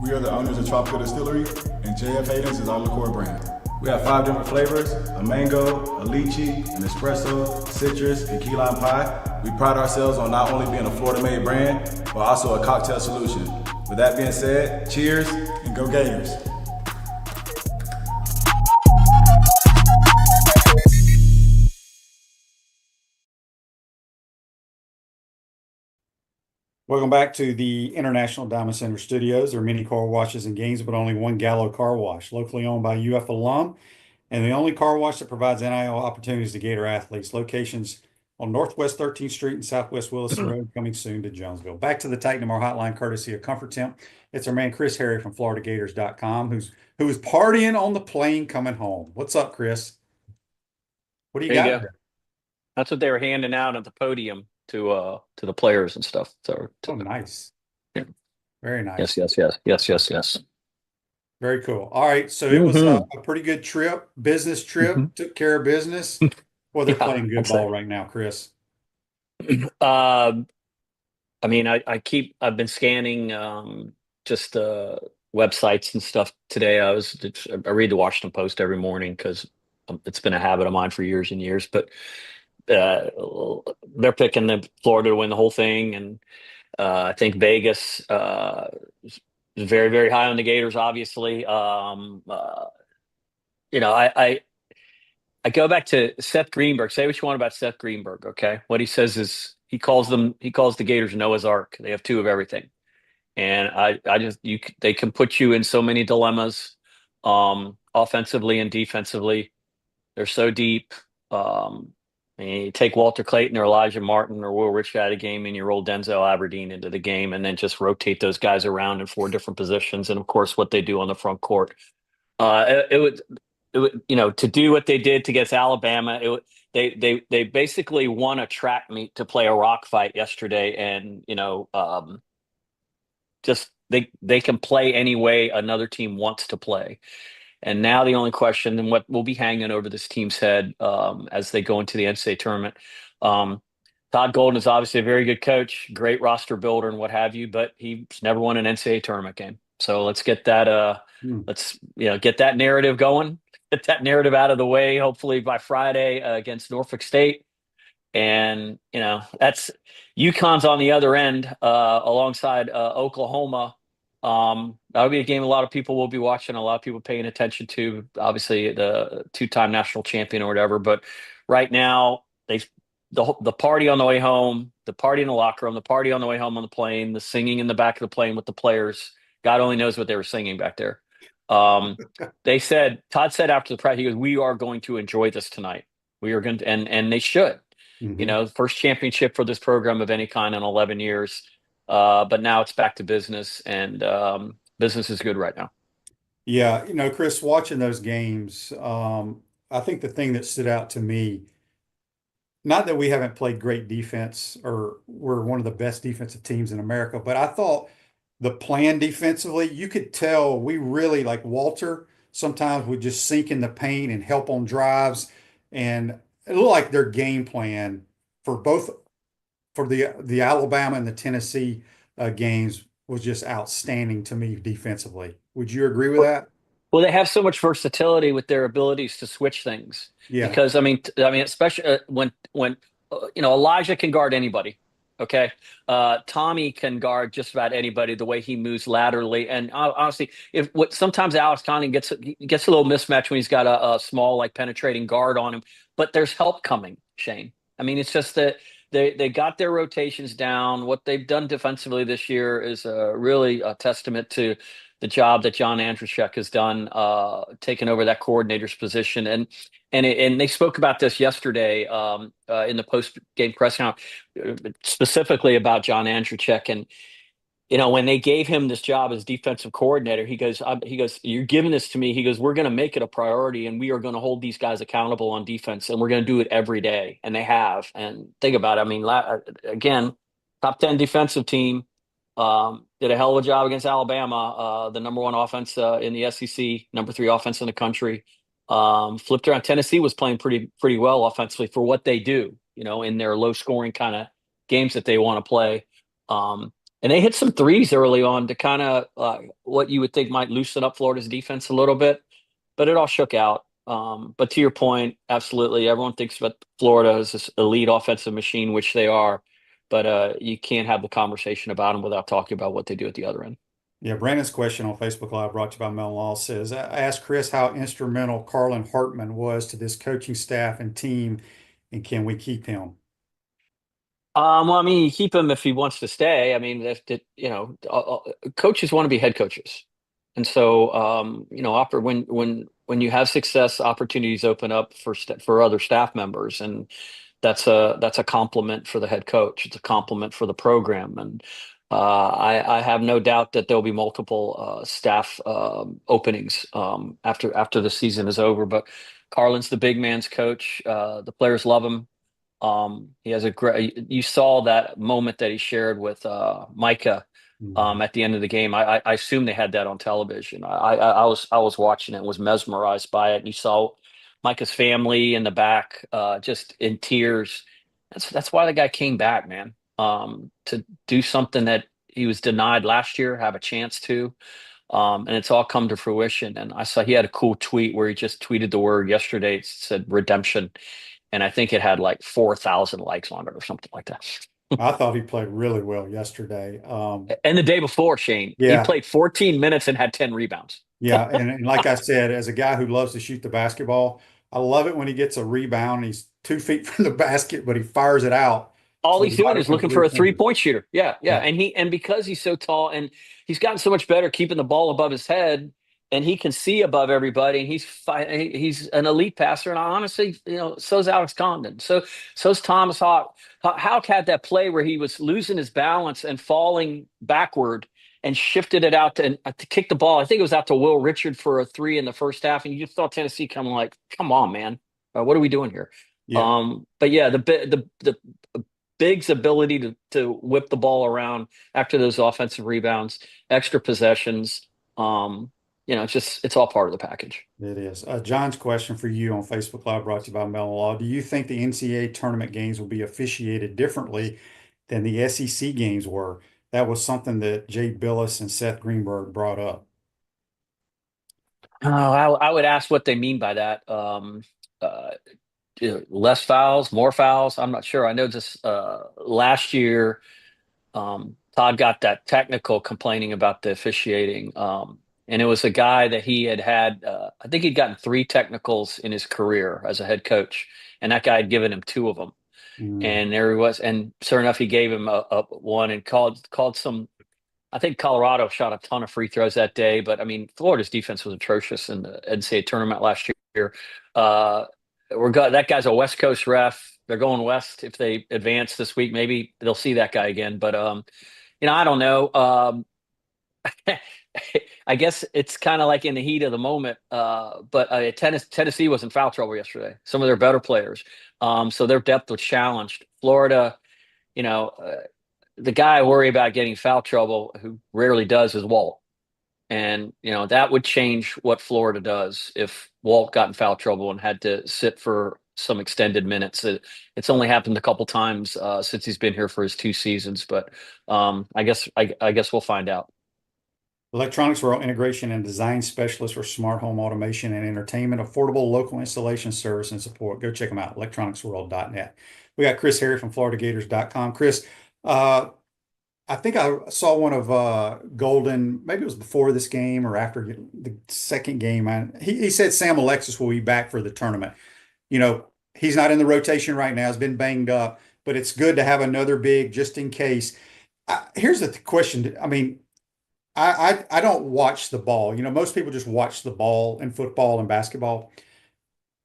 We are the owners of Tropical Distillery, and JF Hayden's is our liqueur brand. We have 5 different flavors: a mango, a lychee, an espresso, citrus, and key lime pie. We pride ourselves on not only being a Florida-made brand, but also a cocktail solution. With that being said, cheers And go Gators. Welcome back to the International Diamond Center Studios. There are many car washes and games, but only one Gallo Car Wash, locally owned by UF alum, and the only car wash that provides NIL opportunities to Gator athletes. Locations on Northwest 13th Street and Southwest Williston Road, coming soon to Jonesville. Back to the Titan Tomorrow hotline, courtesy of Comfort Temp. It's our man Chris Harry from FloridaGators.com, who is partying on the plane coming home. What's up, Chris? What do you got there? That's what they were handing out at the podium to the players and stuff. So Oh, nice. Yeah. Very nice. Yes. Very cool. All right. So it was a pretty good trip, business trip, took care of business. Well, they're Yeah, playing good I'd say. ball right now, Chris. I mean, I've been scanning just websites and stuff today. I read the Washington Post every morning because it's been a habit of mine for years and years. But they're picking Florida to win the whole thing, and I think Vegas is very, very high on the Gators. Obviously, I go back to Seth Greenberg. Say what you want about Seth Greenberg, okay? What he says is he calls the Gators Noah's Ark. They have 2 of everything, and they can put you in so many dilemmas, offensively and defensively. They're so deep. And you take Walter Clayton or Elijah Martin or Will Rich out of the game, and you roll Denzel Aberdeen into the game, and then just rotate those guys around in 4 different positions. And of course, what they do on the front court. It would, to do what they did against Alabama. They basically won a track meet to play a rock fight yesterday, and just they can play any way another team wants to play. And now the only question, and what will be hanging over this team's head as they go into the NCAA tournament. Todd Golden is obviously a very good coach, great roster builder and what have you, but he's never won an NCAA tournament game. So let's get that get that narrative going, get that narrative out of the way, hopefully by Friday against Norfolk State. And that's UConn's on the other end alongside Oklahoma. That'll be a game a lot of people will be watching, a lot of people paying attention to, obviously the 2-time national champion or whatever. But right now, the party on the way home, the party in the locker room, the party on the way home on the plane, the singing in the back of the plane with the players. God only knows what they were singing back there. Todd said after the practice, he goes, "We are going to enjoy this tonight. We are going to," and they should. First championship for this program of any kind in 11 years. But now it's back to business, and business is good right now. Yeah, Chris, watching those games, I think the thing that stood out to me, not that we haven't played great defense or we're one of the best defensive teams in America, but I thought the plan defensively, you could tell we really, like Walter, sometimes would just sink in the paint and help on drives. And it looked like their game plan for the Alabama and the Tennessee games was just outstanding to me defensively. Would you agree with that? Well, they have so much versatility with their abilities to switch things. Yeah. Because I mean, especially when Elijah can guard anybody. Okay. Tommy can guard just about anybody the way he moves laterally. And honestly, sometimes Alex Conley gets a little mismatch when he's got a small, like penetrating guard on him, but there's help coming, Shane. I mean, it's just that they got their rotations down. What they've done defensively this year is really a testament to the job that John Andrzejczyk has done, taking over that coordinator's position. And they spoke about this yesterday in the post-game press conference, specifically about John Andrzejczyk. And when they gave him this job as defensive coordinator, he goes, "You're giving this to me." He goes, "We're going to make it a priority, and we are going to hold these guys accountable on defense, and we're going to do it every day." And they have. And think about it. I mean, again, top 10 defensive team. did a hell of a job against Alabama, the number one offense in the SEC, number 3 offense in the country. Flipped around. Tennessee was playing pretty well offensively for what they do, in their low scoring kind of games that they want to play. And they hit some threes early on to kind of what you would think might loosen up Florida's defense a little bit, but it all shook out. But to your point, absolutely, everyone thinks about Florida as this elite offensive machine, which they are, but you can't have the conversation about them without talking about what they do at the other end. Yeah, Brandon's question on Facebook Live, brought to you by Mel Law, says, I asked Chris how instrumental Carlin Hartman was to this coaching staff and team, and can we keep him? Well, I mean, you keep him if he wants to stay. I mean, coaches want to be head coaches, and so after when you have success, opportunities open up for other staff members, and that's a compliment for the head coach. It's a compliment for the program, and I have no doubt that there'll be multiple staff openings after the season is over. But Carlin's the big man's coach. The players love him. He has you saw that moment that he shared with Micah at the end of the game. I assume they had that on television. I was watching it and was mesmerized by it. And you saw Micah's family in the back, just in tears. That's why the guy came back, man. To do something that he was denied last year, have a chance to. And it's all come to fruition. And I saw he had a cool tweet where he just tweeted the word yesterday. It said redemption. And I think it had like 4,000 likes on it or something like that. I thought he played really well yesterday. And the day before, Shane, he played 14 minutes and had 10 rebounds. Yeah, and like I said, as a guy who loves to shoot the basketball, I love it when he gets a rebound. He's 2 feet from the basket, but he fires it out. All he's doing is looking for a 3-point shooter. Yeah. And because he's so tall and he's gotten so much better keeping the ball above his head, and he can see above everybody, and he's an elite passer. And honestly, so's Alex Condon. So's Thomas Hawk. Hawk had that play where he was losing his balance and falling backward and shifted it out to kick the ball. I think it was out to Will Richard for a 3 in the first half. And you just saw Tennessee coming like, come on, man. What are we doing here? Yeah. But yeah, the Big's ability to whip the ball around after those offensive rebounds, extra possessions, it's all part of the package. It is. John's question for you on Facebook Live, brought to you by Mellon Law. Do you think the NCAA tournament games will be officiated differently than the SEC games were? That was something that Jay Billis and Seth Greenberg brought up. I would ask what they mean by that. Less fouls, more fouls. I'm not sure. I know this last year, Todd got that technical complaining about the officiating. And it was a guy that he had I think he'd gotten 3 technicals in his career as a head coach. And that guy had given him 2 of them. And there he was. And sure enough, he gave him a one and called some. I think Colorado shot a ton of free throws that day. But I mean, Florida's defense was atrocious in the NCAA tournament last year. That guy's a West Coast ref. They're going west. If they advance this week, maybe they'll see that guy again. But I don't know. I guess it's kind of like in the heat of the moment. But Tennessee was in foul trouble yesterday. Some of their better players, so their depth was challenged. Florida, the guy I worry about getting foul trouble, who rarely does, is Walt. And, that would change what Florida does if Walt got in foul trouble and had to sit for some extended minutes. It's only happened a couple times since he's been here for his 2 seasons, but I guess we'll find out. Electronics World integration and design specialist for smart home automation and entertainment, affordable local installation service and support. Go check them out, electronicsworld.net. We got Chris Harry from FloridaGators.com. Chris, I think I saw one of Golden, maybe it was before this game or after the second game. He said Sam Alexis will be back for the tournament. He's not in the rotation right now. He's been banged up, but it's good to have another big just in case. Here's the question. I mean, I don't watch the ball. Most people just watch the ball in football and basketball.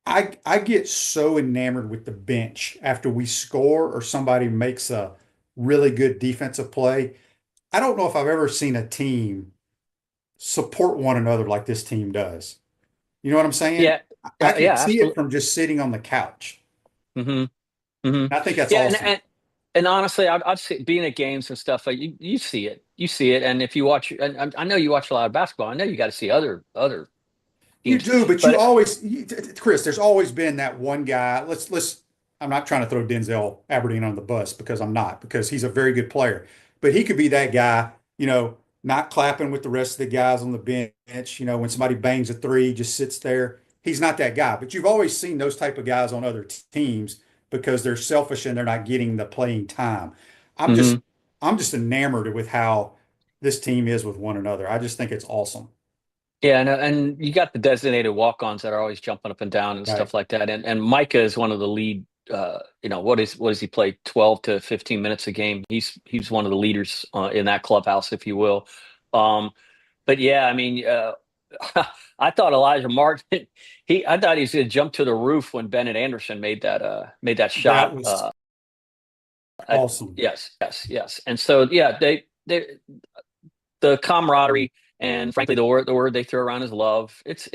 I get so enamored with the bench after we score or somebody makes a really good defensive play. I don't know if I've ever seen a team support one another like this team does. You know what I'm saying? Yeah. I can see absolutely. it from just sitting on the couch. Mm-hmm. Mm-hmm. I think that's awesome. And honestly, I've seen being at games and stuff. Like you see it, and if you watch, and I know you watch a lot of basketball. I know you got to see other You teams, do, but you but always, Chris, there's always been that one guy. I'm not trying to throw Denzel Aberdeen on the bus because I'm not, because he's a very good player. But he could be that guy, not clapping with the rest of the guys on the bench. When somebody bangs a three, just sits there. He's not that guy. But you've always seen those type of guys on other teams because they're selfish and they're not getting the playing time. I'm just, Mhm. I'm just enamored with how this team is with one another. I just think it's awesome. Yeah, and you got the designated walk-ons that are always jumping up and down and Right. stuff like that. And Micah is one of the lead. What does he play? 12 to 15 minutes a game. He's one of the leaders in that clubhouse, if you will. Um, but yeah, I mean, I thought Elijah Martin. I thought he was going to jump to the roof when Bennett Anderson made that That shot. was awesome. Yes, yes, yes. And so yeah, they the camaraderie and frankly the word they throw around is love. It's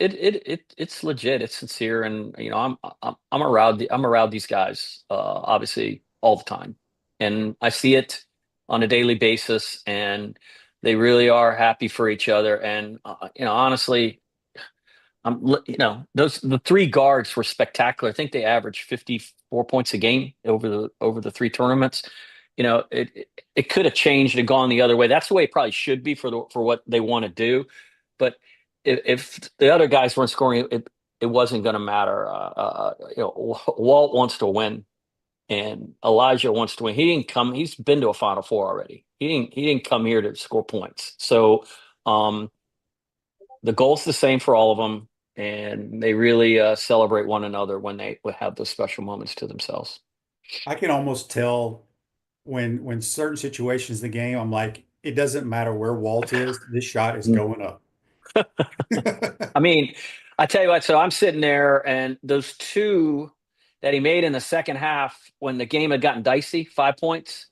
legit, it's sincere, and I'm around these guys obviously all the time, and I see it on a daily basis, and they really are happy for each other. And honestly, those the three guards were spectacular. I think they averaged 54 points a game over the three tournaments. It could have changed and gone the other way. That's the way it probably should be for what they want to do. But if the other guys weren't scoring, it wasn't going to matter. Walt wants to win, and Elijah wants to win. He didn't come. He's been to a Final Four already. He didn't come here to score points. So the goal's the same for all of them, and they really celebrate one another when they would have those special moments to themselves. I can almost tell when certain situations in the game, I'm like, it doesn't matter where Walt is, this shot is going up. I mean, I tell you what, so I'm sitting there, and those two that he made in the second half when the game had gotten dicey, 5 points.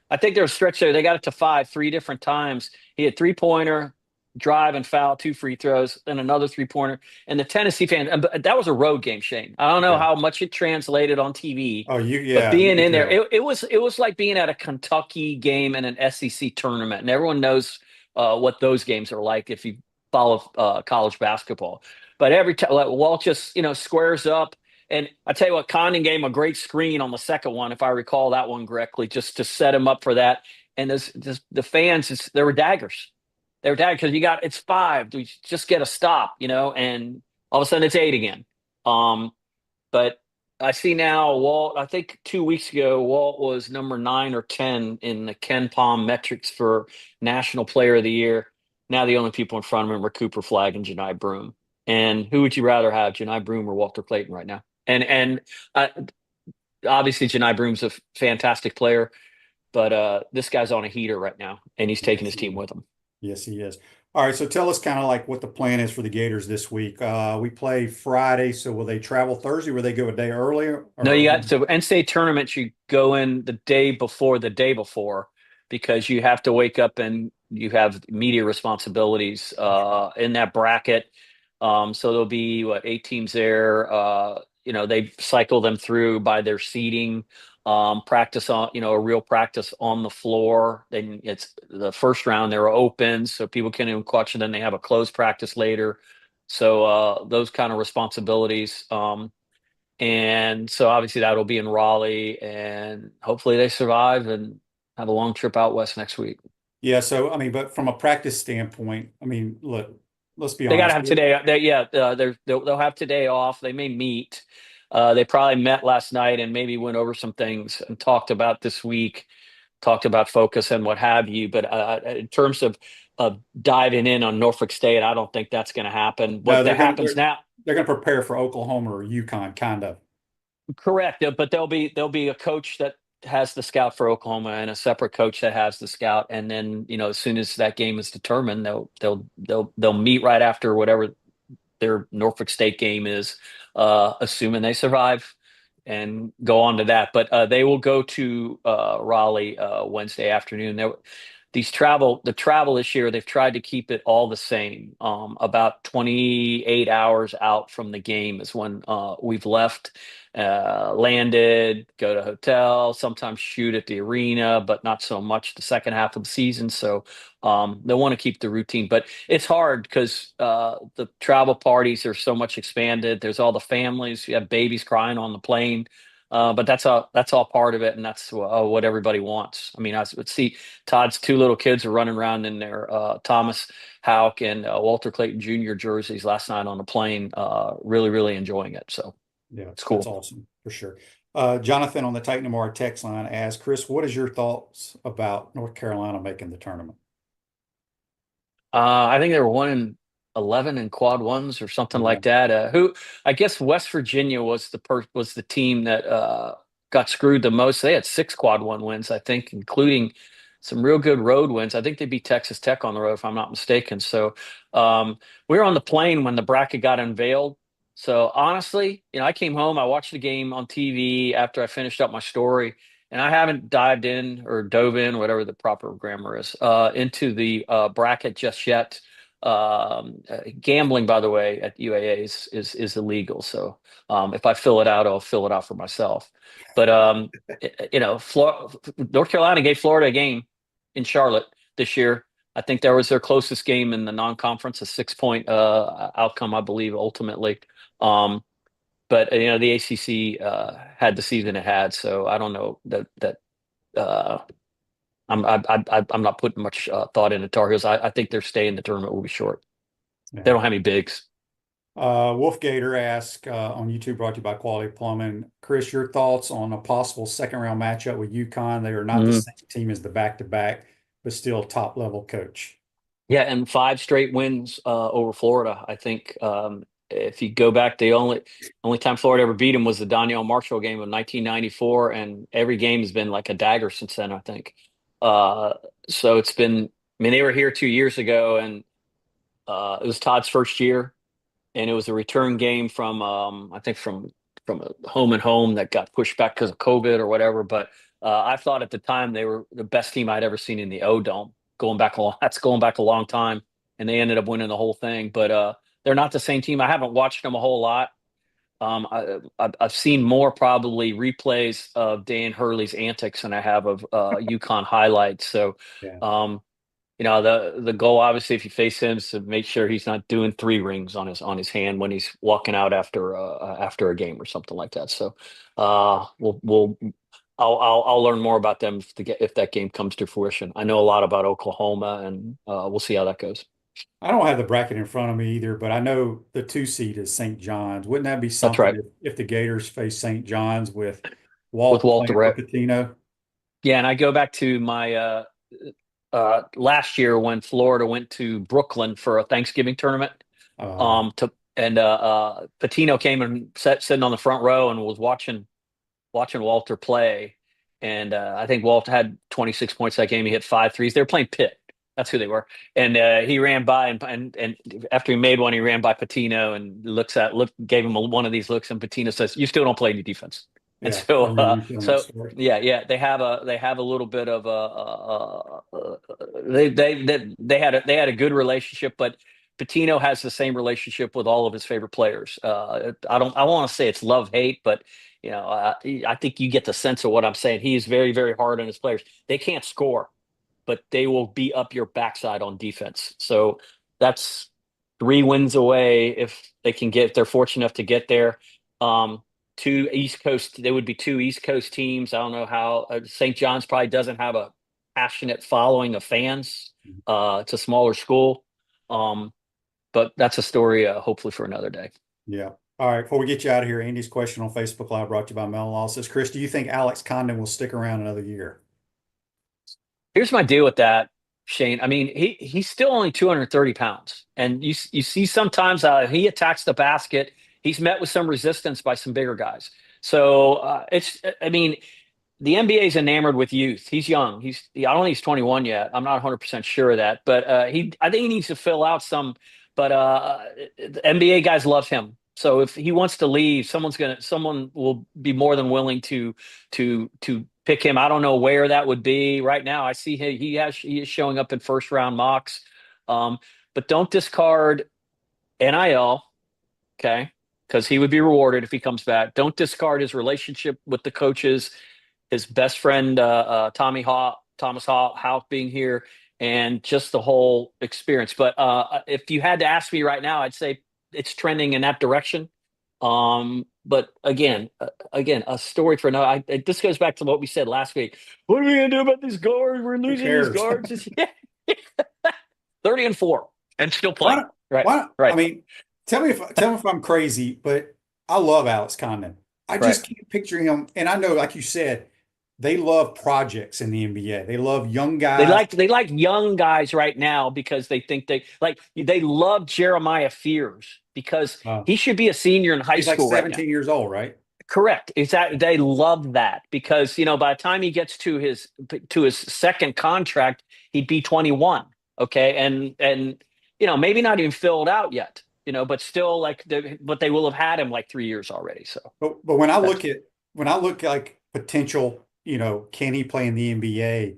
I think there was a stretch there. They got it to five three different times. He had three-pointer, drive and foul, two free throws, then another three-pointer. And the Tennessee fans, that was a road game, Shane. I don't know Yeah. how much it translated on TV, Oh, but you being can in there, tell. it was like being at a Kentucky game in an SEC tournament, and everyone knows what those games are like if you follow college basketball. But every time Walt just squares up, and I tell you what, Condon gave him a great screen on the second one, if I recall that one correctly, just to set him up for that. And the fans, there were daggers. They were daggers because it's five. We just get a stop, and all of a sudden it's eight again. But I see now Walt. I think 2 weeks ago, Walt was number 9 or 10 in the Ken Palm metrics for National Player of the Year. Now the only people in front of him are Cooper Flag and Janai Broom. And who would you rather have, Janai Broom or Walter Clayton right now? And uh, obviously Janai Broom's a fantastic player, but this guy's on a heater right now, and he's taking Yes, his he team is. with him. Yes, he is. All right, so tell us kind of like what the plan is for the Gators this week. We play Friday, so will they travel Thursday? Will they go a day earlier? No, you Or got so NCAA tournament. You go in the day before, because you have to wake up and you have media responsibilities in that bracket. So there'll be what, 8 teams there. They cycle them through by their seeding. Practice on, a real practice on the floor. Then it's the first round, they're open, so people can even watch, and then they have a closed practice later. So those kind of responsibilities. And so obviously that'll be in Raleigh, and hopefully they survive and have a long trip out west next week. yeah, so I mean, but from a practice standpoint, I mean, look, let's be They got to honest. have today. They'll have today off. They may meet. They probably met last night and maybe went over some things and talked about this week, talked about focus and what have you. But in terms of diving in on Norfolk State, I don't think that's going to happen. No, What that happens now. they're gonna prepare for Oklahoma or UConn, kind of. Correct, but there'll be a coach that has the scout for Oklahoma and a separate coach that has the scout, and then as soon as that game is determined, they'll meet right after whatever their Norfolk State game is, assuming they survive, and go on to that. But they will go to Raleigh Wednesday afternoon. the travel this year, they've tried to keep it all the same. About 28 hours out from the game is when we've left, landed, go to hotel, sometimes shoot at the arena, but not so much the second half of the season. So they want to keep the routine, but it's hard because the travel parties are so much expanded. There's all the families, you have babies crying on the plane. But that's all part of it, and that's what everybody wants. I mean, I would see Todd's two little kids are running around in their Thomas Houck and Walter Clayton Jr. jerseys last night on the plane, really, really enjoying it. So Yeah, it's cool. That's awesome for sure. Jonathan on the Titan Tomorrow text line asks, Chris, what is your thoughts about North Carolina making the tournament? I think they were 1-11 in quad ones or something Yeah. like that. Who I guess West Virginia was the team that got screwed the most. They had 6 quad one wins, I think, including some real good road wins. I think they beat Texas Tech on the road, if I'm not mistaken. So we were on the plane when the bracket got unveiled. So honestly, I came home, I watched the game on TV after I finished up my story. And I haven't dived in or dove in, whatever the proper grammar is, into the bracket just yet. Gambling, by the way, at UAA is illegal. So if I fill it out, I'll fill it out for myself. But North Carolina gave Florida a game in Charlotte this year. I think that was their closest game in the non-conference, a 6-point outcome, I believe, ultimately. But the ACC had the season it had, so I don't know that I'm not putting much thought into Tar Heels. I think their stay in the tournament will be short. Yeah. They don't have any bigs. Wolf Gator asks on YouTube, brought to you by Quality Plumbing. Chris, your thoughts on a possible second round matchup with UConn? They are not the same team as the back-to-back, but still top level coach. Yeah, and 5 straight wins over Florida. I think if you go back, the only time Florida ever beat him was the Donnell Marshall game of 1994, and every game has been like a dagger since then, I think. So it's been. I mean, they were here 2 years ago, and it was Todd's first year, and it was a return game from I think from a home and home that got pushed back because of COVID or whatever. But I thought at the time they were the best team I'd ever seen in the O Dome. That's going back a long time, and they ended up winning the whole thing. But they're not the same team. I haven't watched them a whole lot. I've seen more probably replays of Dan Hurley's antics than I have of UConn highlights. So, Yeah. the goal obviously if you face him is to make sure he's not doing 3 rings on his hand when he's walking out after a game or something like that. So, I'll learn more about them if that game comes to fruition. I know a lot about Oklahoma, and we'll see how that goes. I don't have the bracket in front of me either, but I know the 2 seed is St. John's. Wouldn't that be That's something right. if the Gators face St. John's with Walt Walt playing Direct. for Patino? Yeah, and I go back to my last year when Florida went to Brooklyn for a Thanksgiving tournament. Patino came and sitting on the front row and was watching Walter play. And I think Walt had 26 points that game. He hit 5 threes. They were playing Pitt. That's who they were. And he ran by and after he made one, he ran by Patino and gave him one of these looks, and Patino says, "You still don't play any defense." And Yeah, so, I remember you telling that story. yeah, they have a little bit of they had a good relationship, but Patino has the same relationship with all of his favorite players. I want to say it's love hate, but I think you get the sense of what I'm saying. He is very, very hard on his players. They can't score, but they will be up your backside on defense. So that's 3 wins away if they're fortunate enough to get there. 2 East Coast, there would be 2 East Coast teams. I don't know how St. John's probably doesn't have a passionate following of fans. It's a smaller school. But that's a story, hopefully for another day. Yeah. All right. Before we get you out of here, Andy's question on Facebook Live brought to you by Mel Law says, Chris, do you think Alex Condon will stick around another year? Here's my deal with that, Shane. I mean, he's still only 230 pounds. And you see sometimes he attacks the basket. He's met with some resistance by some bigger guys. So the NBA is enamored with youth. He's young. I don't think he's 21 yet. I'm not 100% sure of that. But I think he needs to fill out some. But the NBA guys love him. So if he wants to leave, someone will be more than willing to pick him. I don't know where that would be right now. I see he is showing up in first round mocks. But don't discard NIL, okay? Because he would be rewarded if he comes back. Don't discard his relationship with the coaches, his best friend Thomas Houck being here, and just the whole experience. But if you had to ask me right now, I'd say it's trending in that direction. But again, a story for another. This goes back to what we said last week. What are we gonna do about these guards? We're losing these guards. 30-4 and still playing. Right. I mean, tell me if I'm crazy, but I love Alex Condon. I just can't picture him. And I know, like you said, they love projects in the NBA. They love young guys. They like young guys right now because they think they love Jeremiah Fears because he should be a senior in high school. He's like 17 years old, right? Correct. Exactly. They love that because by the time he gets to his second contract, he'd be 21. Okay, and maybe not even filled out yet. But still but they will have had him like 3 years already. So, but when I look like potential. Can he play in the NBA?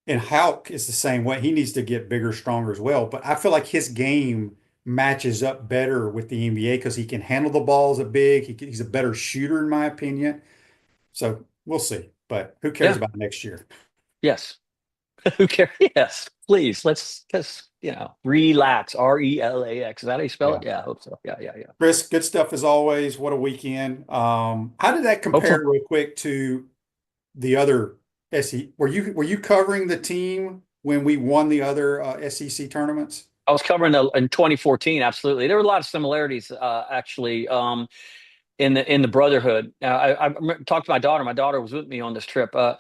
And Houck is the same way. He needs to get bigger, stronger as well. But I feel like his game matches up better with the NBA because he can handle the balls he's a better shooter, in my opinion. So we'll see. But who cares about next year? Yes. Who cares? Yes. Please, let's just, relax. RELAX. Is that how you spell it? Yeah, I hope so. Yeah. Chris, good stuff as always. What a weekend. How did that compare real quick to the other SEC? Were you covering the team when we won the other SEC tournaments? I was covering in 2014. Absolutely, there were a lot of similarities actually in the brotherhood. I talked to my daughter. My daughter was with me on this trip. But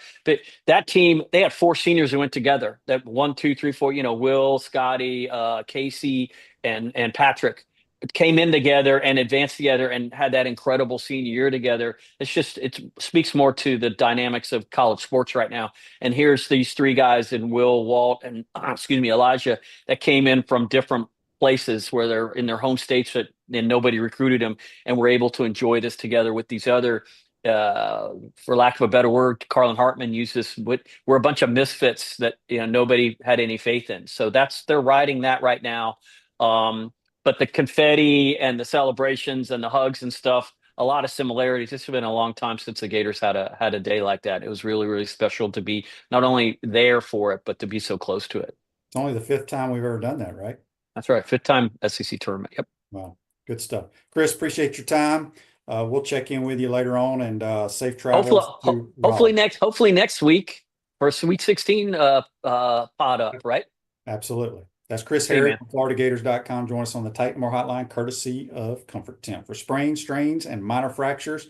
that team, they had 4 seniors who went together. That 1, 2, 3, 4. Will, Scotty, Casey, and Patrick came in together and advanced together and had that incredible senior year together. It speaks more to the dynamics of college sports right now. And here's these 3 guys in Will, Walt, and Elijah that came in from different places where they're in their home states and nobody recruited them, and we're able to enjoy this together with these other, for lack of a better word, Carlin Hartman used this. We're a bunch of misfits that nobody had any faith in. So they're riding that right now. But the confetti and the celebrations and the hugs and stuff, a lot of similarities. It's been a long time since the Gators had a day like that. It was really, really special to be not only there for it, but to be so close to it. It's only the 5th time we've ever done that, right? That's right. 5th time SEC tournament. Yep. Wow. Good stuff. Chris, appreciate your time. We'll check in with you later on, and safe travels. Hopefully next week for Sweet 16 PodUp, right? Absolutely. That's Chris Herrick from FloridaGators.com. Join us on the Titanmore Hotline, courtesy of Comfort Temp. For sprains, strains, and minor fractures,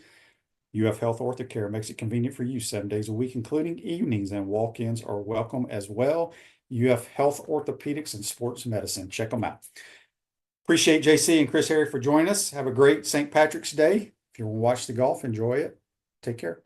UF Health Orthocare makes it convenient for you 7 days a week, including evenings, and walk-ins are welcome as well. UF Health Orthopedics and Sports Medicine. Check them out. Appreciate JC and Chris Herrick for joining us. Have a great St. Patrick's Day. If you want to watch the golf, enjoy it. Take care.